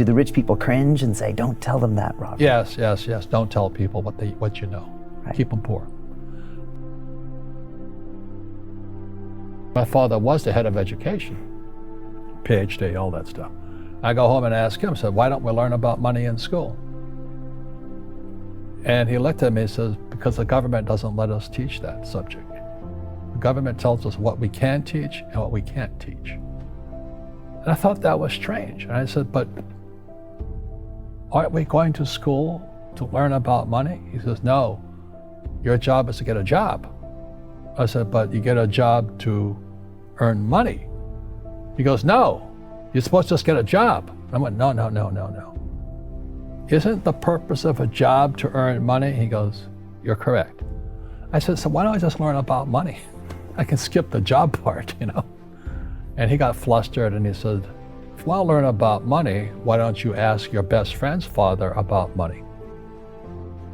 Do the rich people cringe and say, don't tell them that, Robert? Yes. Don't tell people what you know. Right. Keep them poor. My father was the head of education, PhD, all that stuff. I go home and ask him, said, why don't we learn about money in school? And he looked at me and says, because the government doesn't let us teach that subject. The government tells us what we can teach and what we can't teach. And I thought that was strange. And I said, but aren't we going to school to learn about money? He says, no, your job is to get a job. I said, but you get a job to earn money. He goes, no, you're supposed to just get a job. I went, no. Isn't the purpose of a job to earn money? He goes, you're correct. I said, so why don't I just learn about money? I can skip the job part, you know? And he got flustered and he said, if you want to learn about money, why don't you ask your best friend's father about money?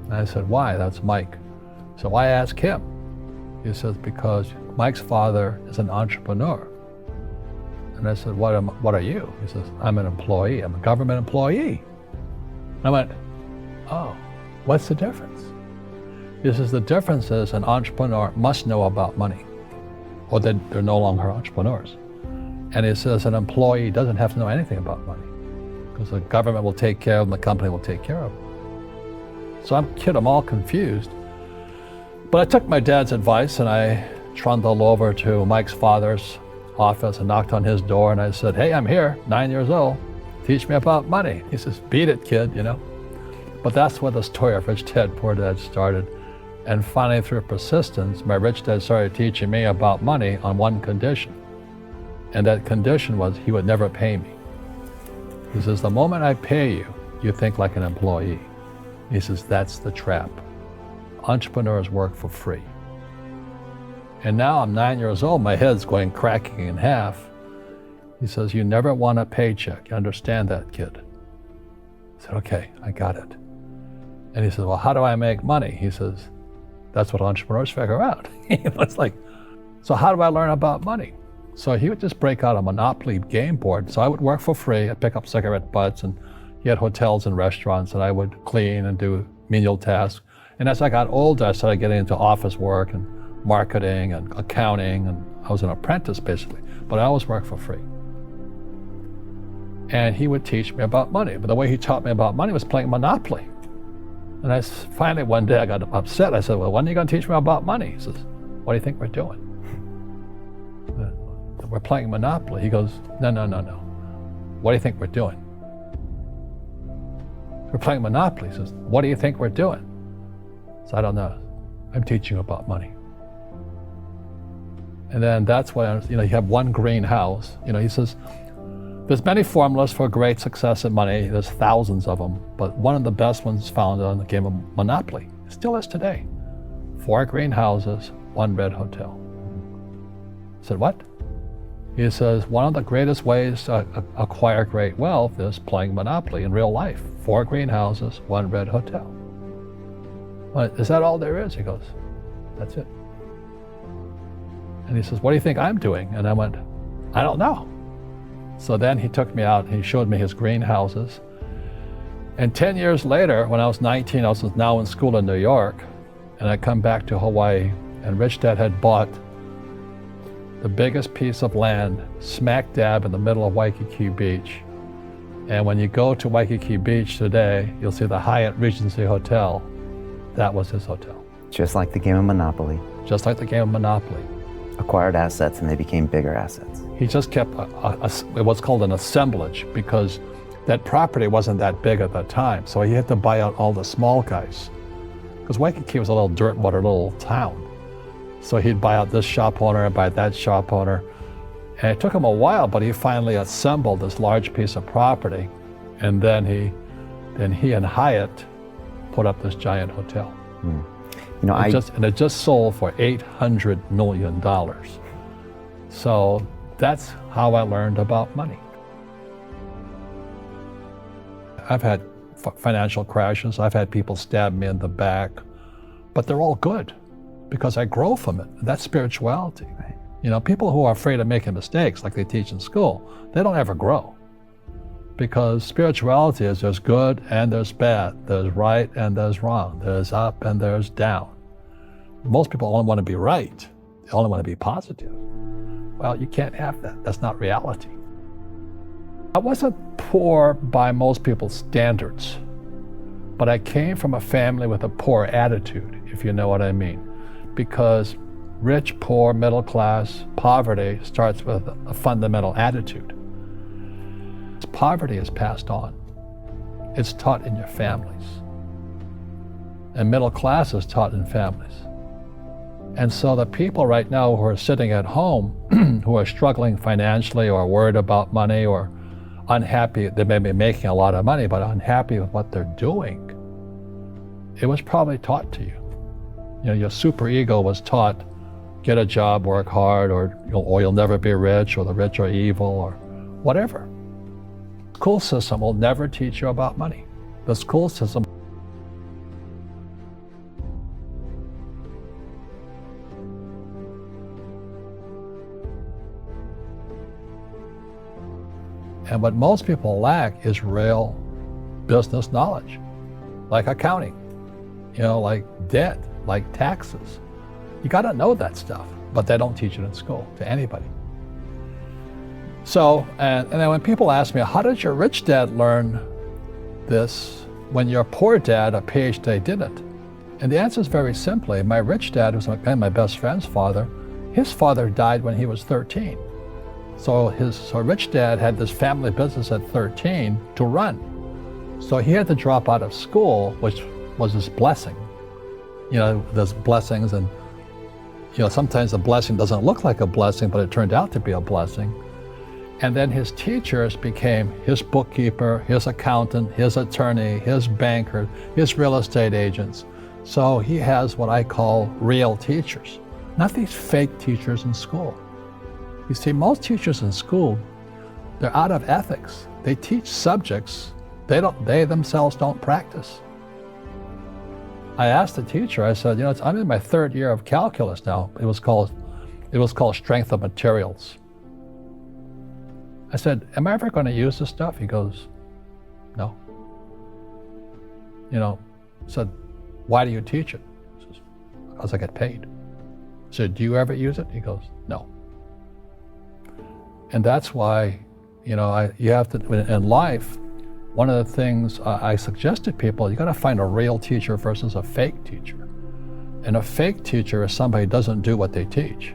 And I said, why? That's Mike. So why ask him? He says, because Mike's father is an entrepreneur. And I said, what are you? He says, I'm an employee. I'm a government employee. And I went, oh, what's the difference? He says, the difference is an entrepreneur must know about money, or they're no longer entrepreneurs. And he says an employee doesn't have to know anything about money, because the government will take care of them, the company will take care of them. So I'm all confused. But I took my dad's advice and I trundled over to Mike's father's office and knocked on his door and I said, hey, I'm here, 9 years old. Teach me about money. He says, beat it, kid, you know. But that's where the story of Rich Dad, Poor Dad started. And finally, through persistence, my rich dad started teaching me about money on one condition. And that condition was he would never pay me. He says, the moment I pay you, you think like an employee. He says, that's the trap. Entrepreneurs work for free. And now I'm 9 years old, my head's going cracking in half. He says, you never want a paycheck. You understand that, kid? I said, okay, I got it. And he says, well, how do I make money? He says, that's what entrepreneurs figure out. It's like, so how do I learn about money? So he would just break out a Monopoly game board. So I would work for free. I'd pick up cigarette butts, and he had hotels and restaurants, and I would clean and do menial tasks. And as I got older, I started getting into office work and marketing and accounting, and I was an apprentice basically, but I always worked for free. And he would teach me about money, but the way he taught me about money was playing Monopoly. And finally one day I got upset. I said, well, when are you going to teach me about money? He says, what do you think we're doing? We're playing Monopoly. He goes, no. What do you think we're doing? We're playing Monopoly. He says, what do you think we're doing? So I don't know. I'm teaching you about money. And then that's when, you have one green house. He says, there's many formulas for great success in money. There's thousands of them, but one of the best ones found on the game of Monopoly. It still is today. 4 green houses, 1 red hotel. I said, what? He says, one of the greatest ways to acquire great wealth is playing Monopoly in real life. 4 green houses, 1 red hotel. Well, is that all there is? He goes, that's it. And he says, what do you think I'm doing? And I went, I don't know. So then he took me out and he showed me his greenhouses. And 10 years later, when I was 19, I was now in school in New York, and I come back to Hawaii, and Rich Dad had bought the biggest piece of land smack dab in the middle of Waikiki Beach. And when you go to Waikiki Beach today, you'll see the Hyatt Regency Hotel. That was his hotel. Just like the game of Monopoly. Just like the game of Monopoly. Acquired assets and they became bigger assets. He just kept what's called an assemblage, because that property wasn't that big at that time. So he had to buy out all the small guys, because Waikiki was a little dirtwater little town. So he'd buy out this shop owner and buy that shop owner. And it took him a while, but he finally assembled this large piece of property. And then he and Hyatt put up this giant hotel. It just sold for $800 million. So that's how I learned about money. I've had financial crashes. I've had people stab me in the back, but they're all good because I grow from it. That's spirituality. Right. People who are afraid of making mistakes, like they teach in school, they don't ever grow. Because spirituality is there's good and there's bad, there's right and there's wrong, there's up and there's down. Most people only want to be right. They only want to be positive. Well, you can't have that. That's not reality. I wasn't poor by most people's standards, but I came from a family with a poor attitude, if you know what I mean. Because rich, poor, middle class, poverty starts with a fundamental attitude. Poverty is passed on. It's taught in your families. And middle class is taught in families. And so the people right now who are sitting at home, who are struggling financially or worried about money or unhappy, they may be making a lot of money, but unhappy with what they're doing, it was probably taught to you. You know, your superego was taught, get a job, work hard, or you'll never be rich, or the rich are evil, or whatever. The school system will never teach you about money. The school system and what most people lack is real business knowledge, like accounting, like debt, like taxes. You got to know that stuff, but they don't teach it in school to anybody. So, and then when people ask me, how did your rich dad learn this when your poor dad, a PhD, didn't? And the answer is very simply, my rich dad, who's my best friend's father, his father died when he was 13. So rich dad had this family business at 13 to run. So he had to drop out of school, which was his blessing. There's blessings, and sometimes the blessing doesn't look like a blessing, but it turned out to be a blessing. And then his teachers became his bookkeeper, his accountant, his attorney, his banker, his real estate agents. So he has what I call real teachers, not these fake teachers in school. You see, most teachers in school, they're out of ethics. They teach subjects they themselves don't practice. I asked the teacher, I said, I'm in my third year of calculus now. It was called strength of materials. I said, am I ever going to use this stuff? He goes, no. I said, why do you teach it? He says, because I get paid. I said, do you ever use it? He goes, no. And that's why, you have to, in life, one of the things I suggest to people, you got to find a real teacher versus a fake teacher. And a fake teacher is somebody who doesn't do what they teach.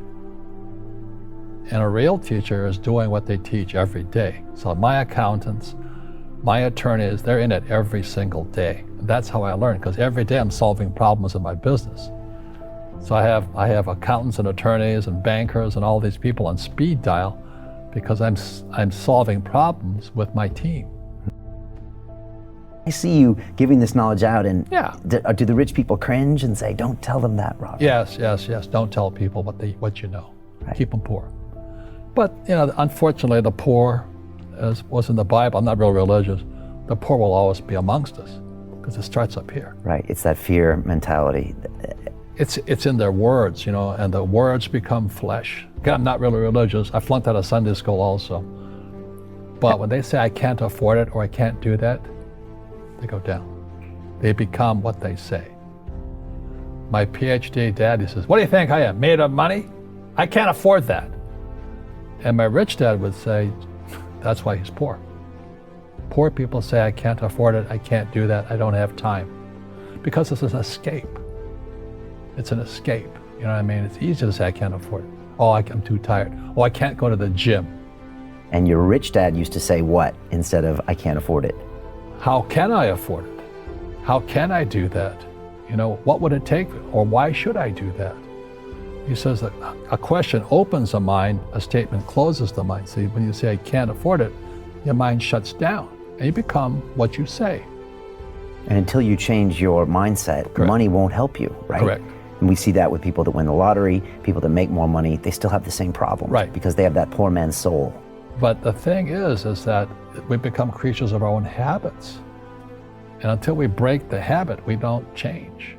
And a real teacher is doing what they teach every day. So my accountants, my attorneys, they're in it every single day. And that's how I learn, because every day I'm solving problems in my business. So I have accountants and attorneys and bankers and all these people on speed dial because I'm solving problems with my team. I see you giving this knowledge out, and yeah. Do the rich people cringe and say, don't tell them that, Robert? Yes. Don't tell people what you know. Right. Keep them poor. But, unfortunately, the poor, as was in the Bible, I'm not real religious, the poor will always be amongst us because it starts up here. Right, it's that fear mentality. It's in their words, and the words become flesh. Again, I'm not really religious. I flunked out of Sunday school also. But when they say I can't afford it or I can't do that, they go down. They become what they say. My PhD dad, he says, what do you think I am, made of money? I can't afford that. And my rich dad would say, that's why he's poor. Poor people say, I can't afford it, I can't do that, I don't have time. Because it's an escape. It's an escape, you know what I mean? It's easy to say, I can't afford it. Oh, I'm too tired. Oh, I can't go to the gym. And your rich dad used to say what instead of, I can't afford it? How can I afford it? How can I do that? What would it take, or why should I do that? He says that a question opens the mind, a statement closes the mind. See, when you say, I can't afford it, your mind shuts down, and you become what you say. And until you change your mindset, Correct. Money won't help you, right? Correct. And we see that with people that win the lottery, people that make more money, they still have the same problem. Right. Because they have that poor man's soul. But the thing is that we become creatures of our own habits. And until we break the habit, we don't change.